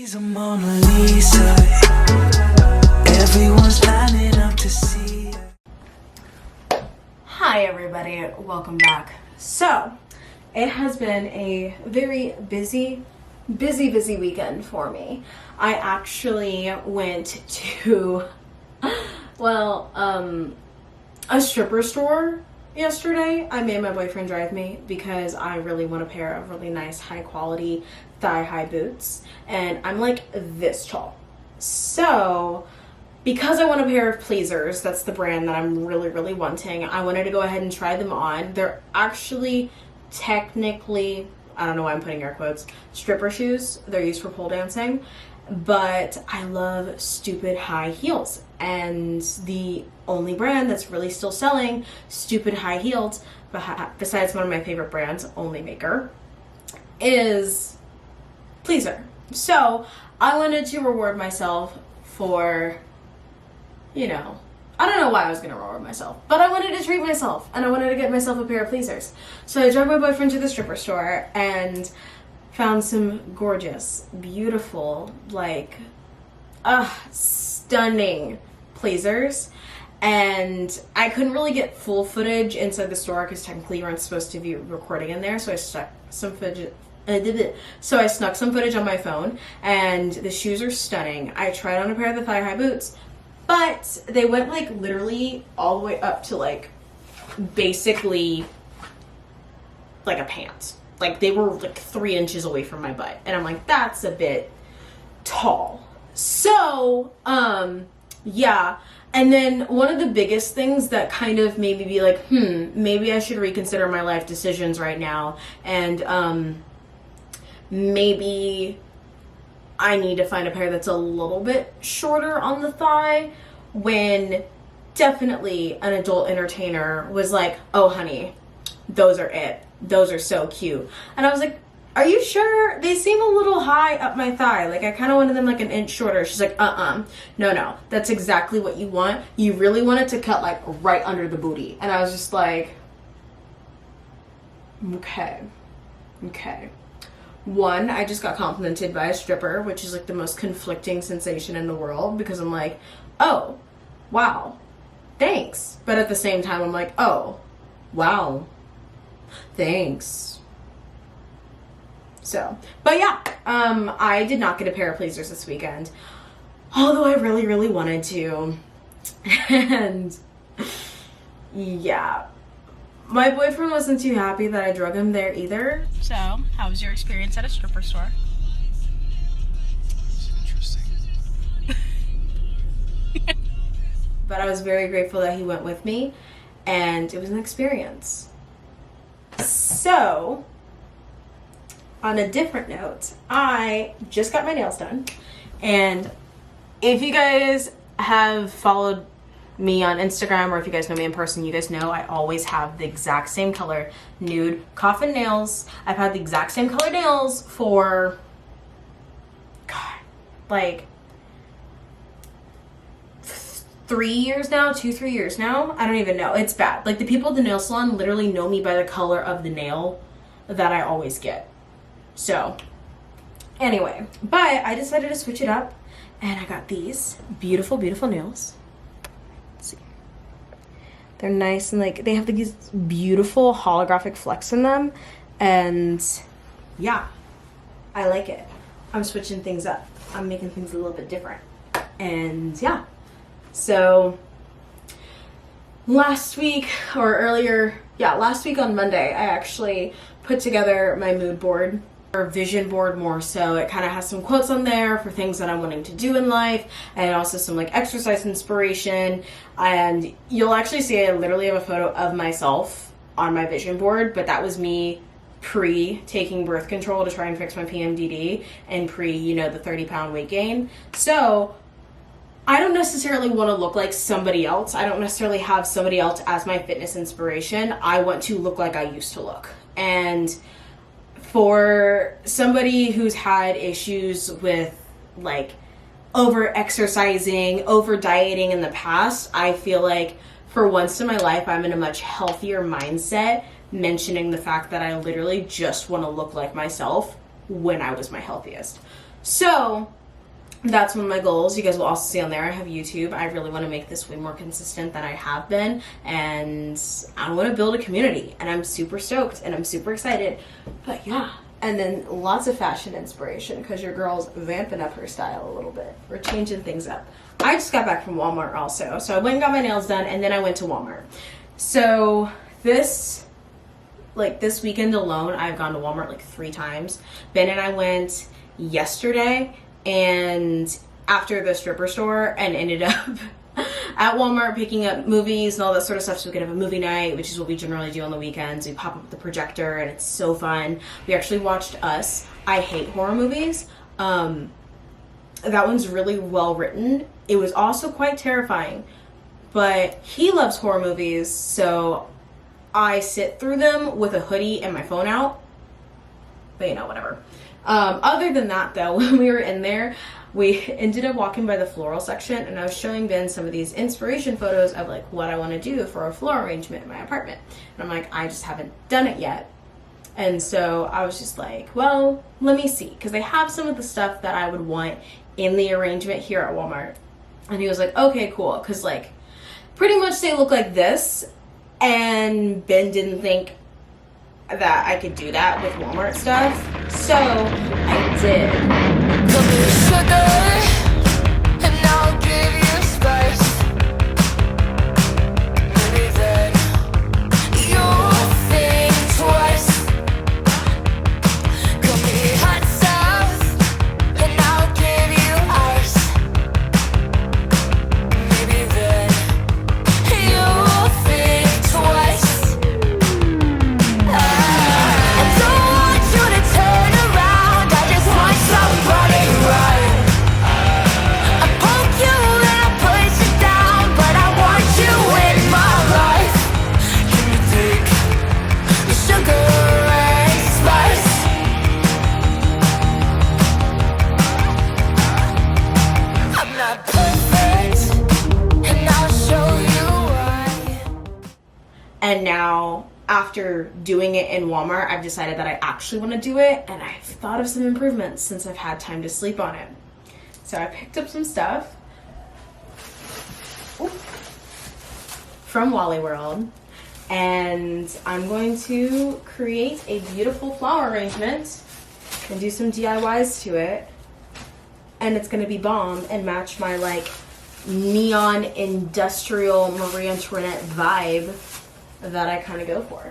She's a Mona Lisa. Everyone's lining up to see her. Hi everybody, welcome back. So, it has been a very busy weekend for me. I actually went to, a stripper store yesterday. I made my boyfriend drive me because I really want a pair of really nice high quality thigh-high boots, and I'm like this tall. So because I want a pair of Pleasers, that's the brand that I'm really wanting, I wanted to go ahead and try them on. They're actually technically, I don't know why I'm putting air quotes, stripper shoes. They're used for pole dancing, but I love stupid high heels, and the only brand that's really still selling stupid high heels, besides one of my favorite brands, Only Maker, is Pleaser. So I wanted to reward myself for, I don't know why I was going to reward myself, but I wanted to treat myself, and I wanted to get myself a pair of Pleasers. So I drove my boyfriend to the stripper store and found some gorgeous, beautiful, stunning Pleasers. And I couldn't really get full footage inside the store because technically you aren't supposed to be recording in there, so I snuck some footage. I snuck some footage on my phone, and the shoes are stunning. I tried on a pair of the thigh-high boots, but they went literally all the way up to basically a pant. They were 3 inches away from my butt, and I'm like, that's a bit tall. So yeah. And then one of the biggest things that kind of made me be like, maybe I should reconsider my life decisions right now, and maybe I need to find a pair that's a little bit shorter on the thigh, when definitely an adult entertainer was like, oh honey, those are it. Those are so cute. And I was like, are you sure? They seem a little high up my thigh. I kind of wanted them an inch shorter. She's like, no, that's exactly what you want. You really want it to cut right under the booty. And I was just like, okay. One, I just got complimented by a stripper, which is the most conflicting sensation in the world, because I'm like, oh, wow, thanks. But at the same time, I'm like, oh, wow, thanks. So, but yeah, I did not get a pair of Pleasers this weekend, although I really wanted to. And yeah, my boyfriend wasn't too happy that I drug him there either. So, how was your experience at a stripper store? Interesting. But I was very grateful that he went with me, and it was an experience. So, on a different note, I just got my nails done, and if you guys have followed me on Instagram, or if you guys know me in person, you guys know I always have the exact same color nude coffin nails. I've had the exact same color nails for 3 years now, 2-3 years now. I don't even know. It's bad. The people at the nail salon literally know me by the color of the nail that I always get. So anyway, but I decided to switch it up, and I got these beautiful nails. Let's see. They're nice, and they have these beautiful holographic flecks in them, and yeah, I like it. I'm switching things up. I'm making things a little bit different, and yeah. So last week on Monday, I actually put together my mood board, or vision board more so. It kind of has some quotes on there for things that I'm wanting to do in life, and also some exercise inspiration. And you'll actually see I literally have a photo of myself on my vision board, but that was me pre-taking birth control to try and fix my PMDD, and pre, the 30-pound weight gain. So I don't necessarily want to look like somebody else. I don't necessarily have somebody else as my fitness inspiration. I want to look like I used to look. And for somebody who's had issues with over exercising, over dieting in the past, I feel like for once in my life, I'm in a much healthier mindset, mentioning the fact that I literally just want to look like myself when I was my healthiest. So that's one of my goals. You guys will also see on there I have YouTube. I really want to make this way more consistent than I have been, and I want to build a community, and I'm super stoked and I'm super excited. But yeah, and then lots of fashion inspiration because your girl's vamping up her style a little bit. We're changing things up. I just got back from Walmart also, so I went and got my nails done, and then I went to Walmart. So this weekend alone, I've gone to Walmart like 3 times. Ben and I went yesterday and after the stripper store and ended up at Walmart picking up movies and all that sort of stuff so we could have a movie night, which is what we generally do on the weekends. We pop up the projector and it's so fun. We actually watched Us. I hate horror movies. That one's really well written. It was also quite terrifying, but he loves horror movies, so I sit through them with a hoodie and my phone out. But you know, whatever. Other than that though, when we were in there, we ended up walking by the floral section, and I was showing Ben some of these inspiration photos of like what I want to do for a floral arrangement in my apartment. And I'm like, I just haven't done it yet. And so I was just like, well, let me see, because they have some of the stuff that I would want in the arrangement here at Walmart. And he was like, okay, cool, because like pretty much they look like this, and Ben didn't think that I could do that with Walmart stuff, so I did. Give me sugar, and I'll give you spice. Maybe then you'll think twice. Give me hot stuff, and I'll give you ice. Maybe then you'll think twice. I don't want you to turn around, I just want somebody right. I poke you and I push you down, but I want you in my life. Can you take the sugar and spice? I'm not perfect, and I'll show you why. And now, after doing it in Walmart, I've decided that I actually want to do it, and I've thought of some improvements since I've had time to sleep on it. So I picked up some stuff from Wally World, and I'm going to create a beautiful flower arrangement and do some DIYs to it, and it's going to be bomb and match my like neon industrial Marie Antoinette vibe that I kind of go for.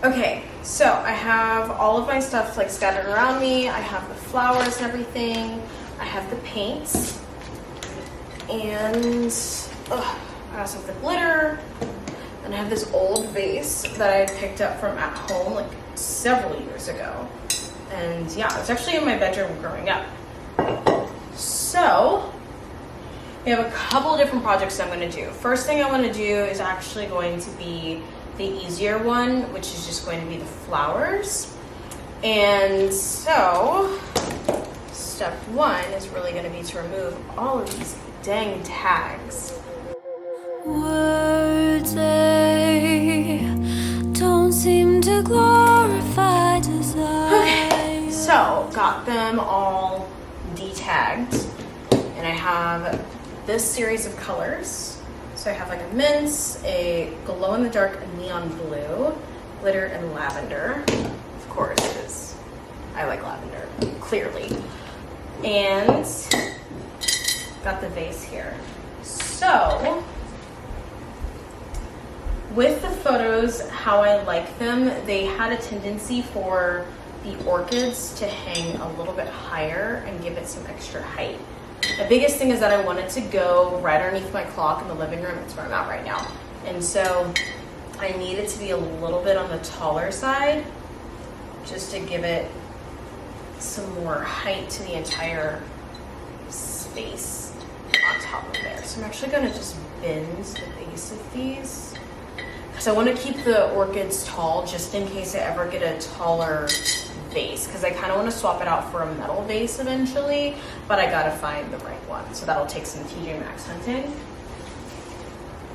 Okay, so I have all of my stuff like scattered around me. I have the flowers and everything. I have the paints. And I also have the glitter. And I have this old vase that I picked up from at home like several years ago. And yeah, it's actually in my bedroom growing up. So we have a couple different projects I'm going to do. First thing I want to do is actually going to be the easier one, which is just going to be the flowers. And so step 1 is really going to be to remove all of these dang tags. Words, they don't seem to glorify desire. Okay, so got them all detagged, and I have this series of colors. So I have like a mince, a glow-in-the-dark neon blue, glitter, and lavender. Of course, because I like lavender, clearly. And got the vase here. So with the photos, how I like them, they had a tendency for the orchids to hang a little bit higher and give it some extra height. The biggest thing is that I wanted to go right underneath my clock in the living room. It's where I'm at right now. And so I need it to be a little bit on the taller side just to give it some more height to the entire space on top of there. So I'm actually going to just bend the base of these because I want to keep the orchids tall just in case I ever get a taller vase, because I kind of want to swap it out for a metal vase eventually, but I gotta find the right one. So that'll take some TJ Maxx hunting.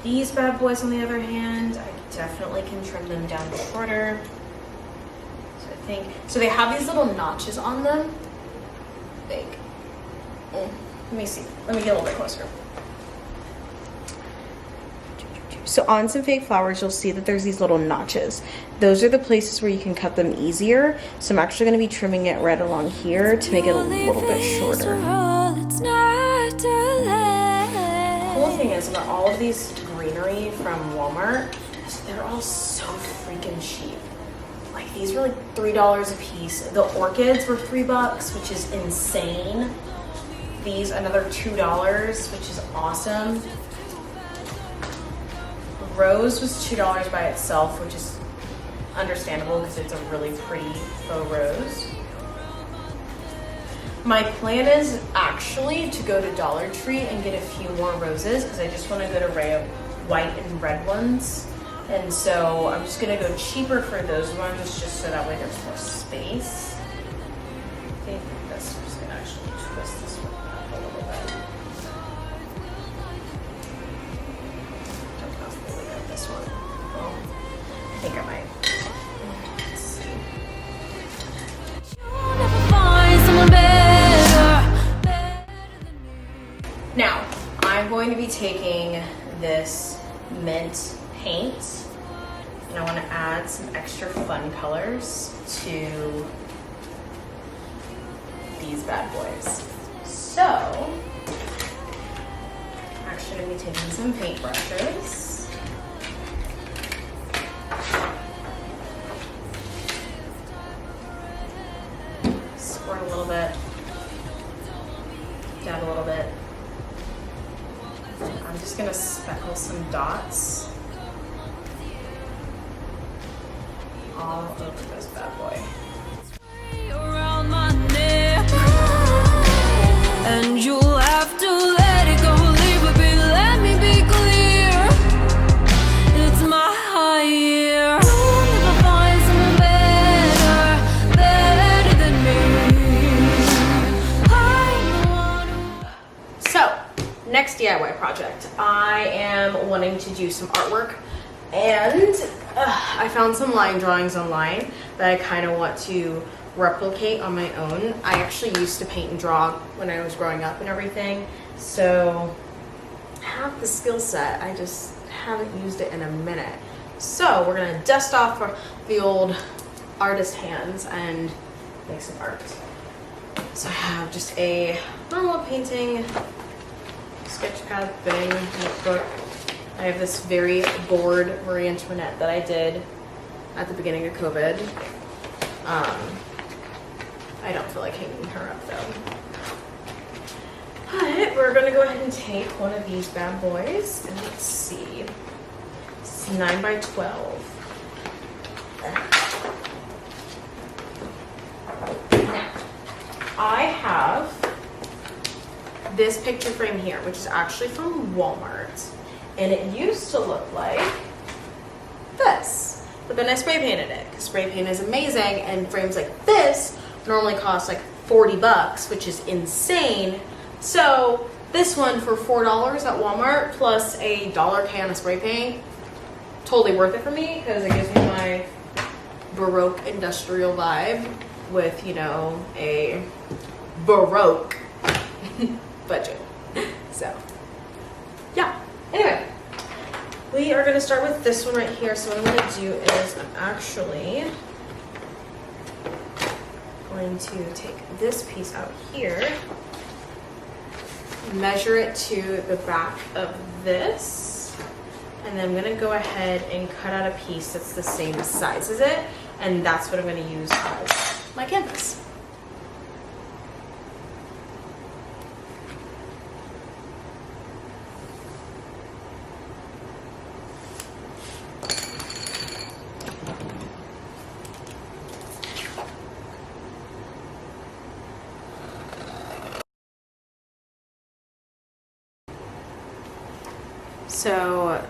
These bad boys, on the other hand, I definitely can trim them down shorter. So I think, so they have these little notches on them. Big. Let me see. Let me get a little bit closer. So on some fake flowers, you'll see that there's these little notches. Those are the places where you can cut them easier. So I'm actually going to be trimming it right along here to make it a little bit shorter. The cool thing is about all of these greenery from Walmart, they're all so freaking cheap. Like these were like $3 a piece. The orchids were $3, which is insane. These another $2, which is awesome. Rose was $2 by itself, which is understandable because it's a really pretty faux rose. My plan is actually to go to Dollar Tree and get a few more roses because I just want a good array of white and red ones. And so I'm just gonna go cheaper for those ones just so that way there's more space. I think that's just gonna actually twist this one up a little bit. This one. Well, I think I might. Let's see. Now, I'm going to be taking this mint paint and I want to add some extra fun colors to these bad boys. So, I'm actually going to be taking some paintbrushes. Squirt a little bit, dab a little bit. I'm just gonna speckle some dots all over this bad boy. And you'll have to let it go, leave a bit, let me be clear. It's my high year. You'll never find someone better than me. So, next DIY project. I am wanting to do some artwork and I found some line drawings online that I kind of want to replicate on my own. I actually used to paint and draw when I was growing up and everything, so I have the skill set. I just haven't used it in a minute. So we're gonna dust off the old artist hands and make some art. So I have just a normal painting sketchpad thing, notebook. I have this very bored Marie Antoinette that I did at the beginning of COVID. I don't feel like hanging her up though. But we're gonna go ahead and take one of these bad boys and let's see. It's 9 by 12. Now, I have this picture frame here, which is actually from Walmart. And it used to look like this, but then I spray painted it because spray paint is amazing, and frames like this normally cost like $40, which is insane. So this one for $4 at Walmart plus a $1 can of spray paint, totally worth it for me because it gives me my Baroque industrial vibe with, you know, a Baroque budget. So yeah. Anyway, we are going to start with this one right here. So what I'm going to do is I'm actually going to take this piece out here, measure it to the back of this, and then I'm going to go ahead and cut out a piece that's the same size as it, and that's what I'm going to use as my canvas. So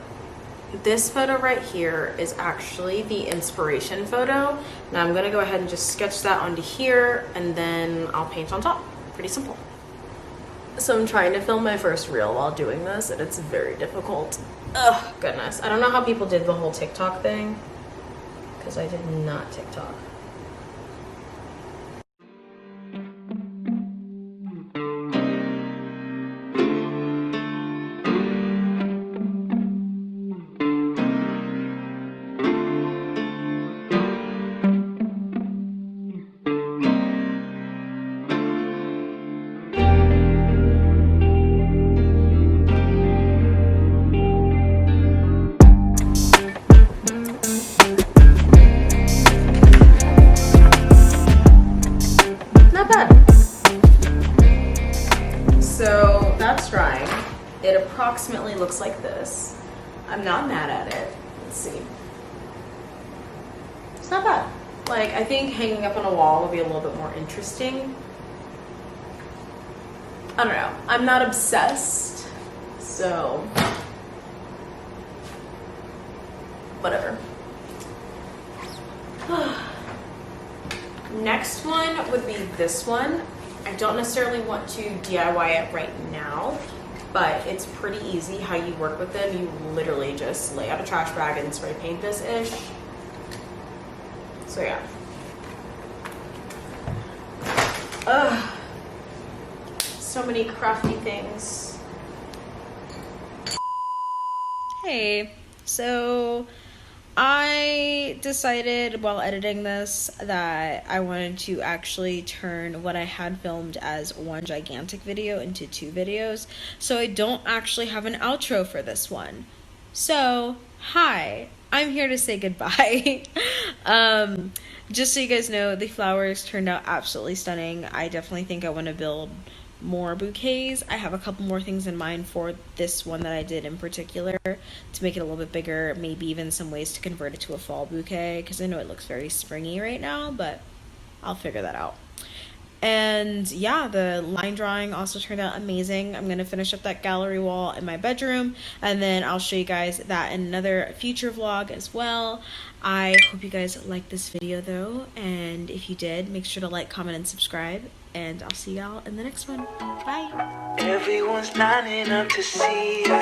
this photo right here is actually the inspiration photo. Now I'm gonna go ahead and just sketch that onto here and then I'll paint on top. Pretty simple. So I'm trying to film my first reel while doing this and it's very difficult. Ugh, goodness. I don't know how people did the whole TikTok thing because I did not TikTok. So that's drying. It approximately looks like this. I'm not mad at it. Let's see. It's not bad. Like, I think hanging up on a wall would be a little bit more interesting. I don't know. I'm not obsessed. So, whatever. Next one would be this one. I don't necessarily want to DIY it right now, but it's pretty easy how you work with them. You literally just lay out a trash bag and spray paint this-ish. So yeah. Ugh. So many crafty things. Hey, so I decided while editing this that I wanted to actually turn what I had filmed as one gigantic video into 2 videos. So I don't actually have an outro for this one. So, hi, I'm here to say goodbye. Just so you guys know, the flowers turned out absolutely stunning. I definitely think I want to build more bouquets. I have a couple more things in mind for this one that I did in particular to make it a little bit bigger, maybe even some ways to convert it to a fall bouquet because I know it looks very springy right now, but I'll figure that out. And yeah, the line drawing also turned out amazing. I'm going to finish up that gallery wall in my bedroom and then I'll show you guys that in another future vlog as well. I hope you guys liked this video though, and if you did, make sure to like, comment, and subscribe, and I'll see y'all in the next one. Bye! Everyone's lining up to see her.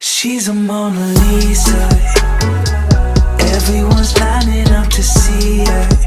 She's a Mona Lisa. Everyone's lining up to see her.